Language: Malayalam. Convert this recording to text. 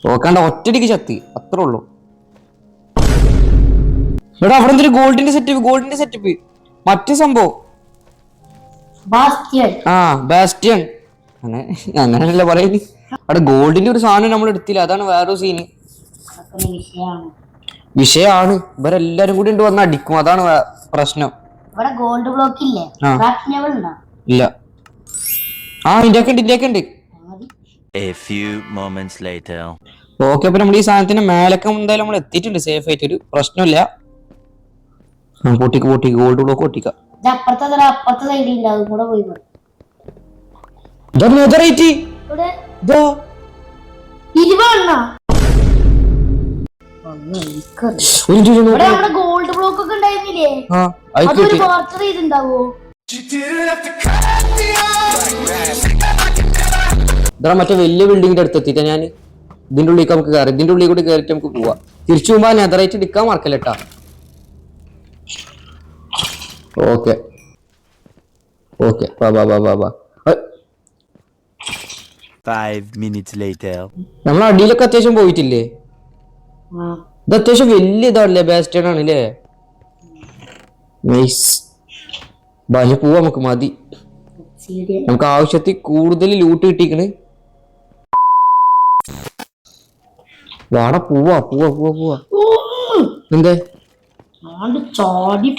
തോക്കാണ്ട ഒറ്റടിക്ക് ചത്തി, അത്രേ ഉള്ളൂ. എടാ അവിടെ എന്തൊരു ഗോൾഡിന്റെ സെറ്റപ്പ് മറ്റു സംഭവം. ആ ബാസ്റ്റിയൻ, അങ്ങനെയല്ലേ പറയുന്നത്. അവിടെ ഗോൾഡിന്റെ ഒരു സാധനം നമ്മൾ എടുത്തില്ല, അതാണ് വേറൊരു സീന്. വിഷയാണ്, ഇവരെല്ലാരും കൂടി വന്ന് അടിക്കും, അതാണ് പ്രശ്നം. ഗോൾഡ് ബ്ലോക്ക് ഇല്ലേ? ഇല്ല. ആ ഇന്ത്യക്ക് ഉണ്ട്. A few moments later. Okay, അപ്പൊ നമ്മൾ ഈ സാധനത്തിന്റെ മേലൊക്കെ എന്തായാലും നമ്മൾ എത്തിയിട്ടുണ്ട് സേഫ് ആയിട്ട്, ഒരു പ്രശ്നമില്ല. പൊട്ടിക്ക് ഗോൾഡ് ബ്ലോക്ക് പൊട്ടിക്കാം. ഗോൾഡ് ബ്ലോക്ക് ഒക്കെ ഉണ്ടായിരുന്നില്ലേ? മറ്റേ വലിയ ബിൽഡിങ്ങിന്റെ അടുത്ത് എത്തിയിട്ടാ ഞാൻ. ഇതിന്റെ ഉള്ളിൽ നമുക്ക് കയറി, ഇതിന്റെ ഉള്ളിൽ കൂടി കയറിട്ട് നമുക്ക് പോവാം. തിരിച്ചു പോകുമ്പോ നെതറായിട്ട് എടുക്കാൻ മറക്കല്ലേട്ടാ. Okay okay, 5 minutes later. നമ്മൾ അടിയിലൊക്കെ അത്യാവശ്യം പോയിട്ടില്ലേ? ഇത് അത്യാവശ്യം വലിയ ഇതാണല്ലേ, ബാസ്റ്റേൺ ആണല്ലേ. നൈസ്, ബാജ് പോവാ, നമുക്ക് മതി. നമുക്ക് ആവശ്യത്തിൽ കൂടുതൽ ലൂട്ട് കിട്ടിക്കണ്. വാടാ പോവാ. എന്തേ ചാടി